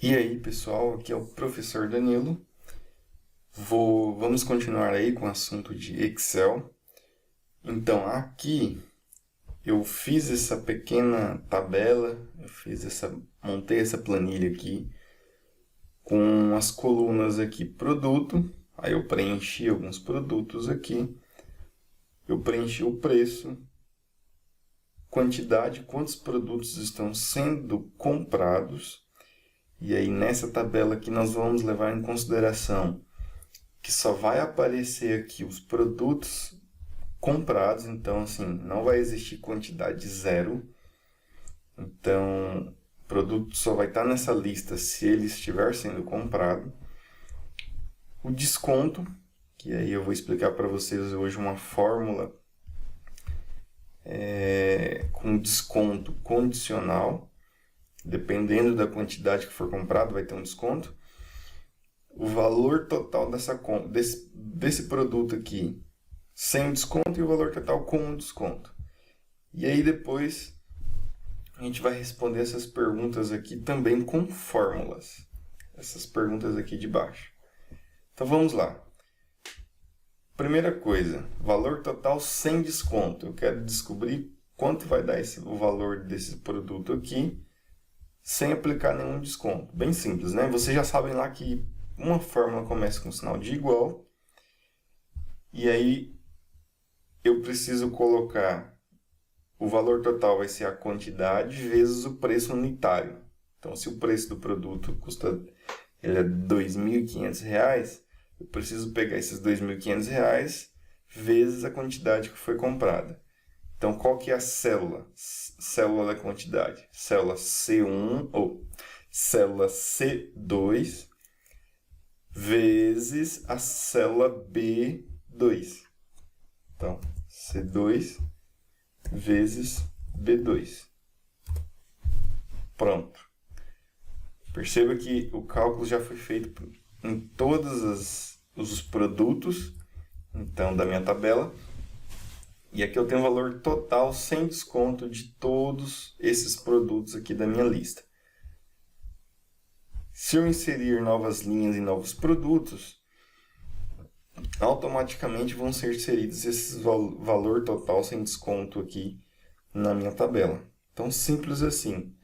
E aí, pessoal, aqui é o professor Danilo. Vamos continuar aí com o assunto de Excel. Então, aqui eu fiz essa pequena tabela, montei essa planilha aqui com as colunas aqui produto. Aí eu preenchi alguns produtos aqui. Eu preenchi o preço, quantidade, quantos produtos estão sendo comprados. E aí nessa tabela aqui nós vamos levar em consideração que só vai aparecer aqui os produtos comprados, então assim, não vai existir quantidade zero. Então, o produto só vai estar nessa lista se ele estiver sendo comprado. O desconto, que aí eu vou explicar para vocês hoje uma fórmula com desconto condicional. Dependendo da quantidade que for comprado, vai ter um desconto. O valor total desse produto aqui sem o desconto e o valor total com o desconto. E aí depois a gente vai responder essas perguntas aqui também com fórmulas. Essas perguntas aqui de baixo. Então vamos lá. Primeira coisa, valor total sem desconto. Eu quero descobrir quanto vai dar o valor desse produto aqui sem aplicar nenhum desconto. Bem simples, né? Vocês já sabem lá que uma fórmula começa com sinal de igual. E aí eu preciso colocar o valor total vai ser a quantidade vezes o preço unitário. Então, se o preço do produto ele é R$ 2.500, eu preciso pegar esses R$ 2.500 vezes a quantidade que foi comprada. Então, qual que é a célula? Célula da quantidade. Célula C1 ou célula C2 vezes a célula B2. Então, C2 vezes B2. Pronto. Perceba que o cálculo já foi feito em todos os produtos, então, da minha tabela. E aqui eu tenho o valor total sem desconto de todos esses produtos aqui da minha lista. Se eu inserir novas linhas e novos produtos, automaticamente vão ser inseridos esse valor total sem desconto aqui na minha tabela. Então, simples assim.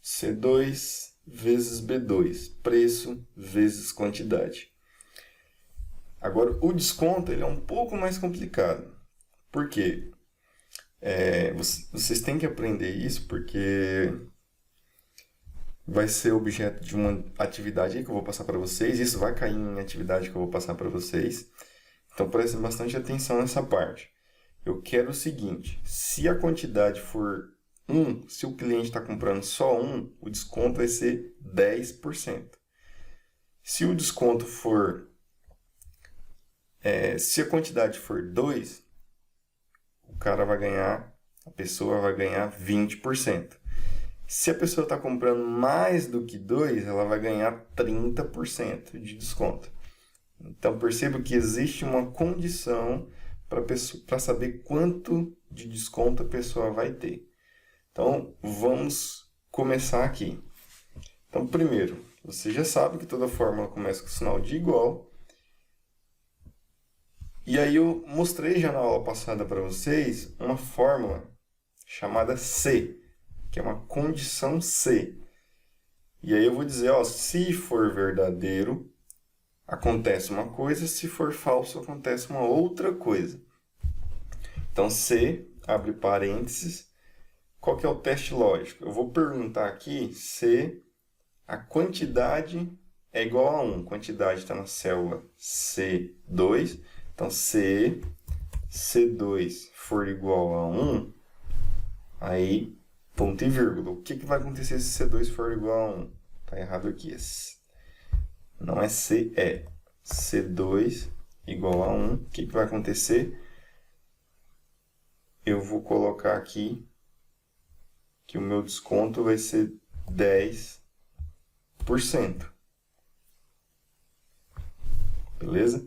C2 vezes B2, preço vezes quantidade. Agora, o desconto ele é um pouco mais complicado. Por quê? Vocês têm que aprender isso porque vai ser objeto de uma atividade aí que eu vou passar para vocês. Isso vai cair em atividade que eu vou passar para vocês. Então, prestem bastante atenção nessa parte. Eu quero o seguinte, se a quantidade for 1, se o cliente está comprando só 1, o desconto vai ser 10%. Se o desconto for... se a quantidade for 2, a pessoa vai ganhar 20%. Se a pessoa está comprando mais do que 2, ela vai ganhar 30% de desconto. Então, perceba que existe uma condição para saber quanto de desconto a pessoa vai ter. Então, vamos começar aqui. Então, primeiro, você já sabe que toda fórmula começa com sinal de igual. E aí eu mostrei já na aula passada para vocês uma fórmula chamada C, que é uma condição C. E aí eu vou dizer, ó, se for verdadeiro, acontece uma coisa, se for falso, acontece uma outra coisa. Então, C, abre parênteses, qual que é o teste lógico? Eu vou perguntar aqui se a quantidade é igual a 1. Quantidade está na célula C2. Então, se C2 for igual a 1, aí, ponto e vírgula. O que vai acontecer se C2 for igual a 1? Está errado aqui. Não é C, é C2 igual a 1. O que vai acontecer? Eu vou colocar aqui que o meu desconto vai ser 10%. Beleza?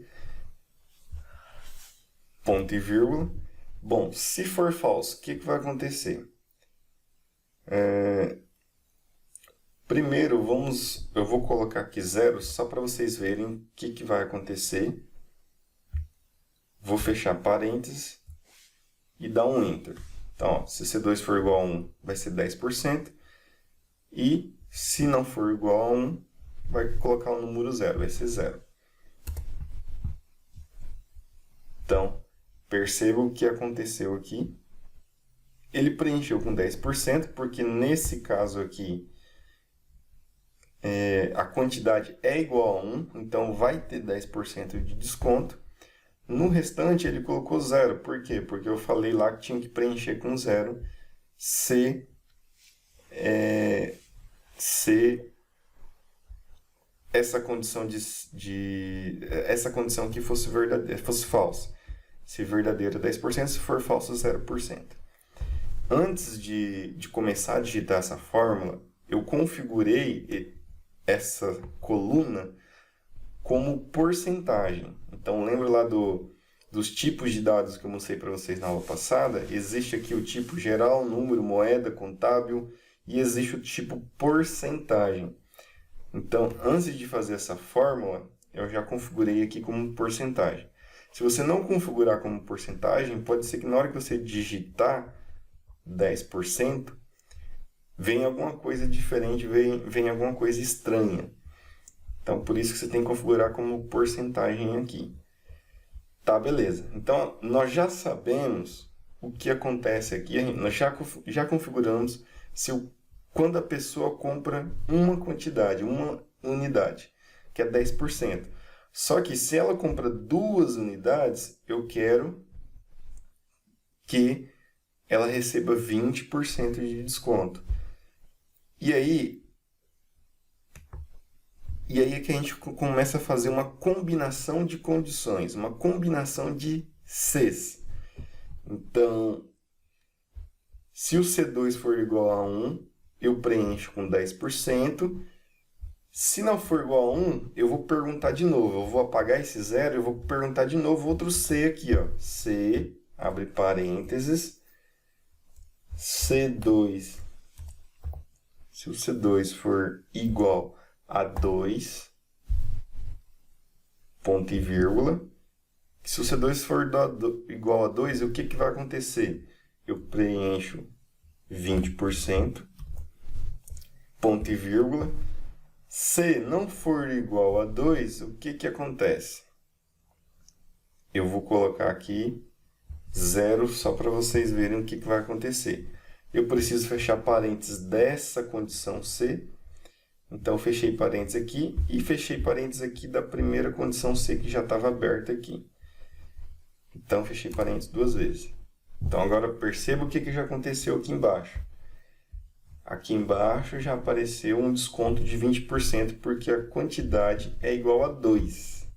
Ponto e vírgula. Bom, se for falso, o que vai acontecer? Primeiro, eu vou colocar aqui 0 só para vocês verem o que vai acontecer. Vou fechar parênteses e dar um Enter. Então, ó, se C2 for igual a 1, vai ser 10%. E se não for igual a 1, vai colocar o número 0, vai ser 0. Então, perceba o que aconteceu aqui. Ele preencheu com 10%, porque nesse caso aqui, a quantidade é igual a 1, então vai ter 10% de desconto. No restante, ele colocou 0. Por quê? Porque eu falei lá que tinha que preencher com 0 se essa condição essa condição aqui fosse verdadeira, fosse falsa. Se verdadeira 10%, se for falso 0%. Antes de começar a digitar essa fórmula, eu configurei essa coluna como porcentagem. Então, lembra lá dos tipos de dados que eu mostrei para vocês na aula passada? Existe aqui o tipo geral, número, moeda, contábil, e existe o tipo porcentagem. Então, antes de fazer essa fórmula, eu já configurei aqui como porcentagem. Se você não configurar como porcentagem, pode ser que na hora que você digitar 10%, venha alguma coisa diferente, venha alguma coisa estranha. Então, por isso que você tem que configurar como porcentagem aqui. Tá, beleza. Então, nós já sabemos o que acontece aqui. Nós já configuramos quando a pessoa compra uma quantidade, uma unidade, que é 10%. Só que se ela compra 2 unidades, eu quero que ela receba 20% de desconto. E aí é que a gente começa a fazer uma combinação de condições, uma combinação de Cs. Então, se o C2 for igual a 1, eu preencho com 10%. Se não for igual a 1, eu vou perguntar de novo. Eu vou apagar esse 0 e eu vou perguntar de novo outro C aqui, ó. C, abre parênteses, C2. Se o C2 for igual a 2, ponto e vírgula. Se o C2 for igual a 2, o que vai acontecer? Eu preencho 20%, ponto e vírgula. Se não for igual a 2, o que acontece? Eu vou colocar aqui 0 só para vocês verem o que vai acontecer. Eu preciso fechar parênteses dessa condição C. Então, fechei parênteses aqui e fechei parênteses aqui da primeira condição C que já estava aberta aqui. Então, fechei parênteses 2 vezes. Então, agora perceba o que já aconteceu aqui embaixo. Aqui embaixo já apareceu um desconto de 20% porque a quantidade é igual a 2.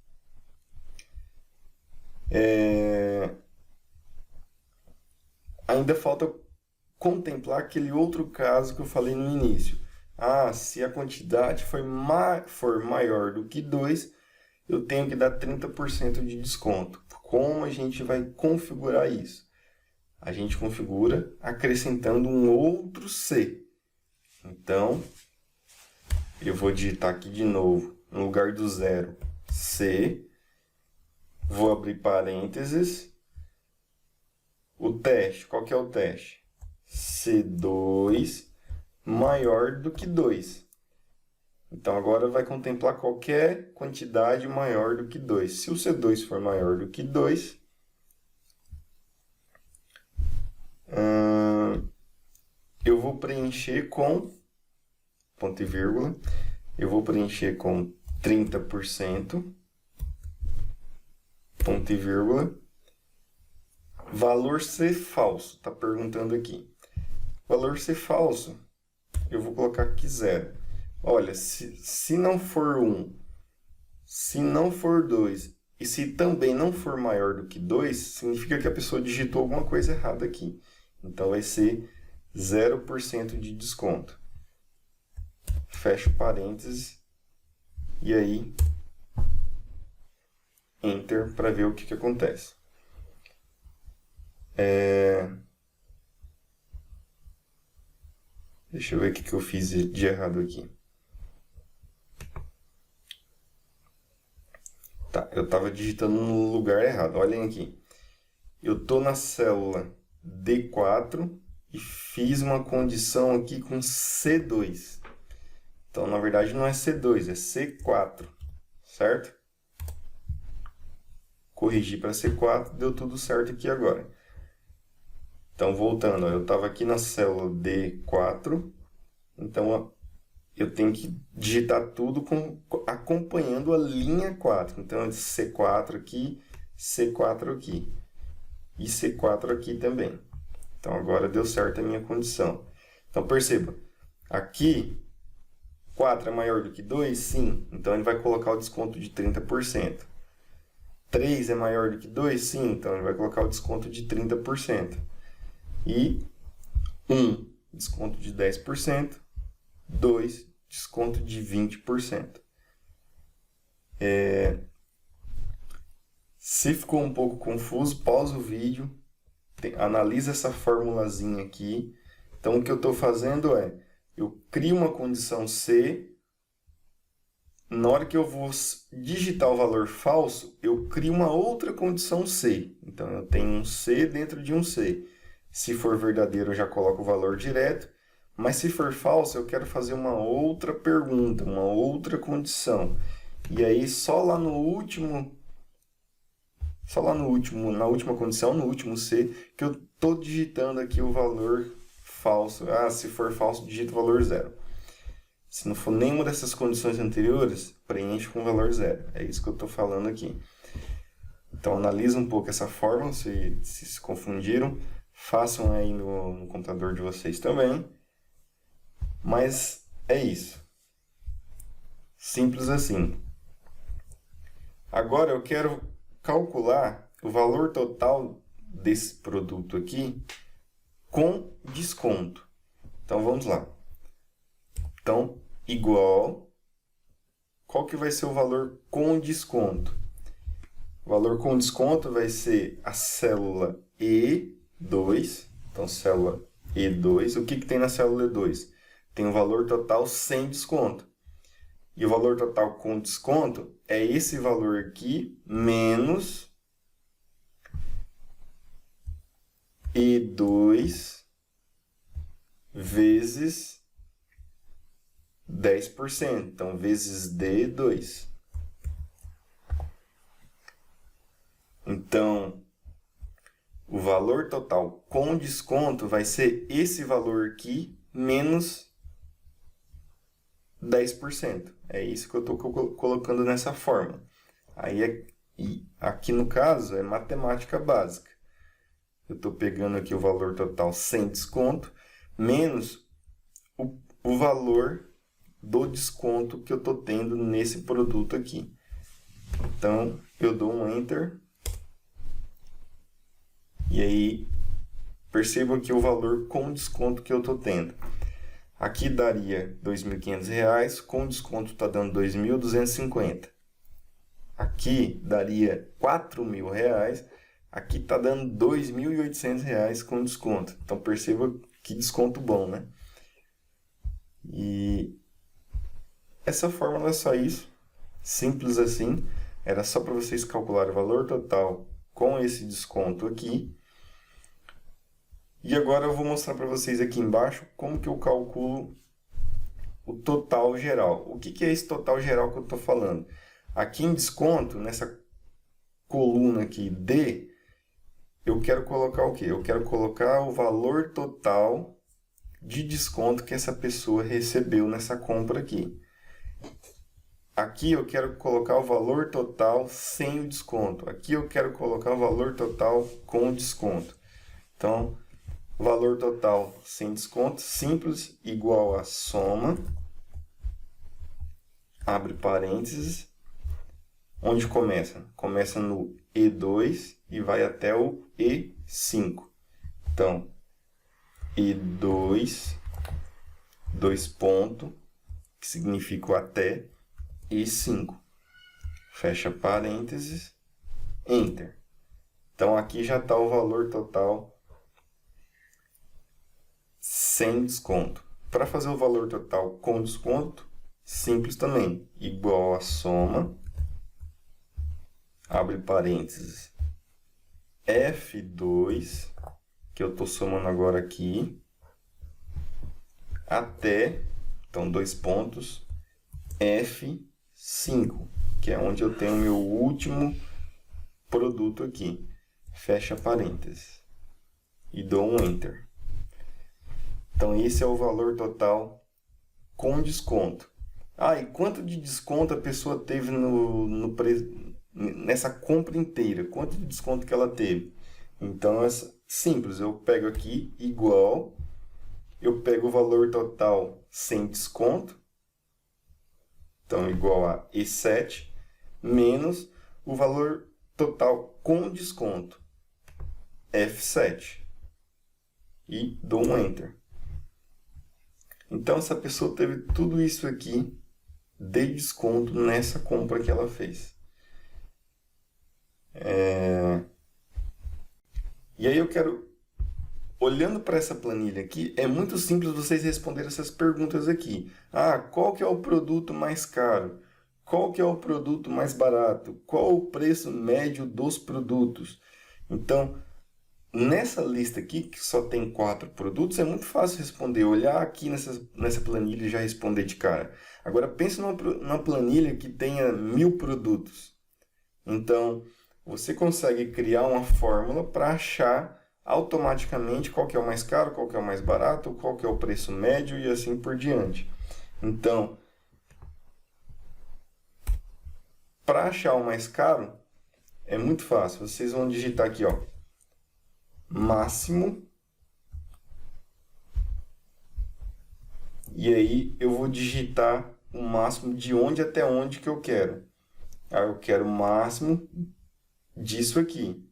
Ainda falta contemplar aquele outro caso que eu falei no início. Se a quantidade for maior do que 2, eu tenho que dar 30% de desconto. Como a gente vai configurar isso? A gente configura acrescentando um outro C. Então, eu vou digitar aqui de novo, no lugar do 0, C. Vou abrir parênteses. O teste, qual que é o teste? C2 maior do que 2. Então, agora vai contemplar qualquer quantidade maior do que 2. Se o C2 for maior do que 2, eu vou preencher com, ponto e vírgula, eu vou preencher com 30%, ponto e vírgula, valor C falso, está perguntando aqui. Valor C falso, eu vou colocar aqui 0. Olha, se não for 1, se não for 2 e se também não for maior do que 2, significa que a pessoa digitou alguma coisa errada aqui. Então, vai ser 0% de desconto. Fecho parênteses e aí Enter para ver o que acontece. Deixa eu ver o que eu fiz de errado aqui. Tá, eu estava digitando no lugar errado. Olhem aqui. Eu estou na célula D4 e fiz uma condição aqui com C2. Então, na verdade, não é C2, é C4, certo? Corrigi para C4, deu tudo certo aqui agora. Então, voltando, ó, eu estava aqui na célula D4, então ó, eu tenho que digitar tudo acompanhando a linha 4. Então, é C4 aqui, C4 aqui e C4 aqui também. Então, agora deu certo a minha condição. Então, perceba, aqui 4 é maior do que 2? Sim. Então, ele vai colocar o desconto de 30%. 3 é maior do que 2? Sim. Então, ele vai colocar o desconto de 30%. E 1, desconto de 10%. 2, desconto de 20%. Se ficou um pouco confuso, pausa o vídeo, analisa essa formulazinha aqui. Então, o que eu estou fazendo é, eu crio uma condição C, na hora que eu vou digitar o valor falso, eu crio uma outra condição C. Então, eu tenho um C dentro de um C. Se for verdadeiro, eu já coloco o valor direto. Mas se for falso, eu quero fazer uma outra pergunta, uma outra condição. E aí, na última condição, no último C, que eu estou digitando aqui o valor falso. Ah, se for falso, digita o valor 0. Se não for nenhuma dessas condições anteriores, preenche com o valor 0. É isso que eu estou falando aqui. Então, analisa um pouco essa fórmula, se confundiram. Façam aí no computador de vocês também. Mas é isso. Simples assim. Agora eu quero calcular o valor total desse produto aqui com desconto. Então vamos lá. Então, igual, qual que vai ser o valor com desconto? O valor com desconto vai ser a célula E2. Então, célula E2. O que tem na célula E2? Tem o valor total sem desconto. E o valor total com desconto é esse valor aqui menos E2 vezes 10%. Então, vezes D2. Então, o valor total com desconto vai ser esse valor aqui menos 10%. É isso que eu estou colocando nessa fórmula. Aqui no caso é matemática básica. Eu estou pegando aqui o valor total sem desconto, menos o valor do desconto que eu estou tendo nesse produto aqui. Então, eu dou um Enter. E aí, percebam aqui o valor com desconto que eu estou tendo. Aqui daria R$ 2.500, com desconto está dando R$ 2.250. Aqui daria R$ 4.000, aqui está dando R$ 2.800 com desconto. Então perceba que desconto bom, né? E essa fórmula é só isso, simples assim. Era só para vocês calcularem o valor total com esse desconto aqui. E agora eu vou mostrar para vocês aqui embaixo como que eu calculo o total geral. O que é esse total geral que eu estou falando? Aqui em desconto, nessa coluna aqui D, eu quero colocar o quê? Eu quero colocar o valor total de desconto que essa pessoa recebeu nessa compra aqui. Aqui eu quero colocar o valor total sem o desconto. Aqui eu quero colocar o valor total com o desconto. Então, valor total sem desconto, simples, igual a soma, abre parênteses, onde começa? Começa no E2 e vai até o E5. Então, E2, 2 pontos, que significa o até, E5. Fecha parênteses, Enter. Então, aqui já está o valor total sem desconto. Para fazer o valor total com desconto, simples também. Igual a soma, abre parênteses, F2, que eu estou somando agora aqui, até, então 2 pontos, F5, que é onde eu tenho o meu último produto aqui. Fecha parênteses. E dou um Enter. Então, esse é o valor total com desconto. Ah, e quanto de desconto a pessoa teve nessa compra inteira? Quanto de desconto que ela teve? Então, é simples. Eu pego aqui, igual, eu pego o valor total sem desconto, então igual a E7, menos o valor total com desconto, F7, e dou um Enter. Então, essa pessoa teve tudo isso aqui de desconto nessa compra que ela fez. E aí eu quero, olhando para essa planilha aqui, é muito simples vocês responderem essas perguntas aqui. Ah, qual que é o produto mais caro? Qual que é o produto mais barato? Qual o preço médio dos produtos? Então, nessa lista aqui, que só tem 4 produtos, é muito fácil responder. Olhar aqui nessa planilha e já responder de cara. Agora, pense numa planilha que tenha 1000 produtos. Então, você consegue criar uma fórmula para achar automaticamente qual que é o mais caro, qual que é o mais barato, qual que é o preço médio e assim por diante. Então, para achar o mais caro, é muito fácil. Vocês vão digitar aqui, ó, máximo. E aí eu vou digitar o máximo de onde até onde que eu quero. Aí eu quero o máximo disso aqui.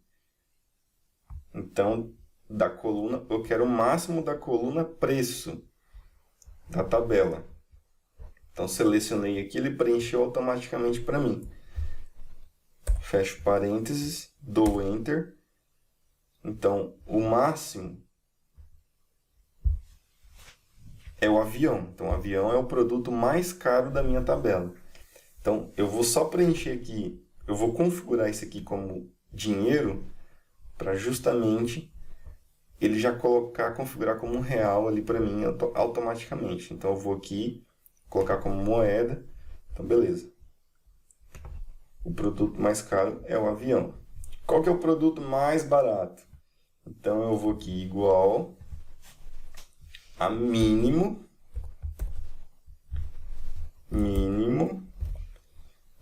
Então, da coluna, eu quero o máximo da coluna preço da tabela. Então, selecionei aqui, ele preencheu automaticamente para mim. Fecho parênteses, dou Enter. Então, o máximo é o avião. Então, o avião é o produto mais caro da minha tabela. Então, eu vou só preencher aqui, eu vou configurar isso aqui como dinheiro, para justamente ele já configurar como um real ali para mim automaticamente. Então, eu vou aqui, colocar como moeda. Então, beleza. O produto mais caro é o avião. Qual que é o produto mais barato? Então, eu vou aqui igual a mínimo,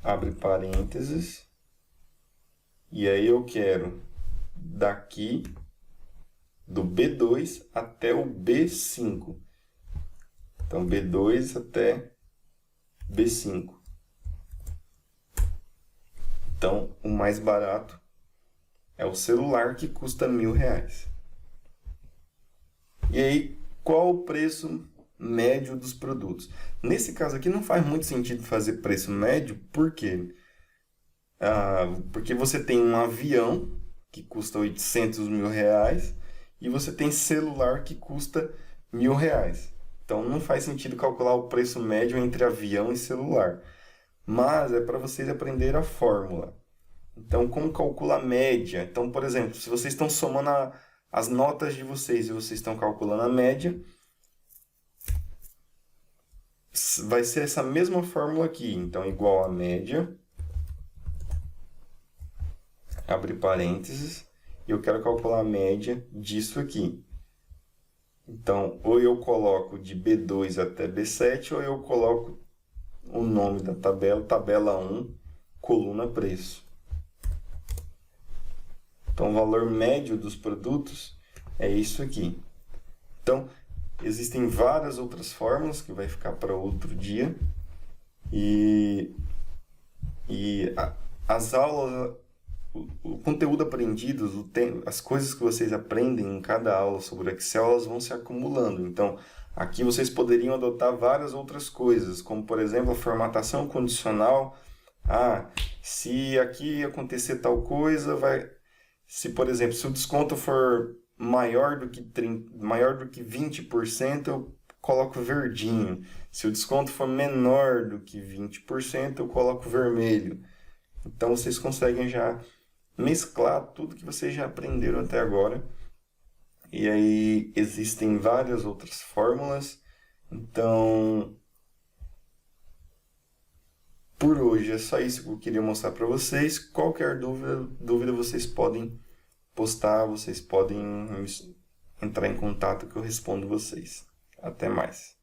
abre parênteses, e aí eu quero daqui do B2 até o B5. Então, B2 até B5. Então, o mais barato é o celular, que custa R$1.000. E aí, qual o preço médio dos produtos? Nesse caso aqui não faz muito sentido fazer preço médio, por quê? Porque você tem um avião que custa R$800.000 e você tem celular que custa R$1.000. Então não faz sentido calcular o preço médio entre avião e celular. Mas é para vocês aprenderem a fórmula. Então, como calcula a média? Então, por exemplo, se vocês estão somando as notas de vocês e vocês estão calculando a média, vai ser essa mesma fórmula aqui. Então, igual a média, abre parênteses, e eu quero calcular a média disso aqui. Então, ou eu coloco de B2 até B7, ou eu coloco o nome da tabela, tabela 1, coluna preço. Então, o valor médio dos produtos é isso aqui. Então, existem várias outras fórmulas que vai ficar para outro dia. As aulas, o conteúdo aprendido, as coisas que vocês aprendem em cada aula sobre Excel, elas vão se acumulando. Então, aqui vocês poderiam adotar várias outras coisas, como, por exemplo, a formatação condicional. Se aqui acontecer tal coisa, se, por exemplo, se o desconto for maior do que 20%, eu coloco verdinho. Se o desconto for menor do que 20%, eu coloco vermelho. Então vocês conseguem já mesclar tudo que vocês já aprenderam até agora. E aí existem várias outras fórmulas. Então, por hoje é só isso que eu queria mostrar para vocês. Qualquer dúvida vocês podem postar, vocês podem entrar em contato que eu respondo vocês. Até mais.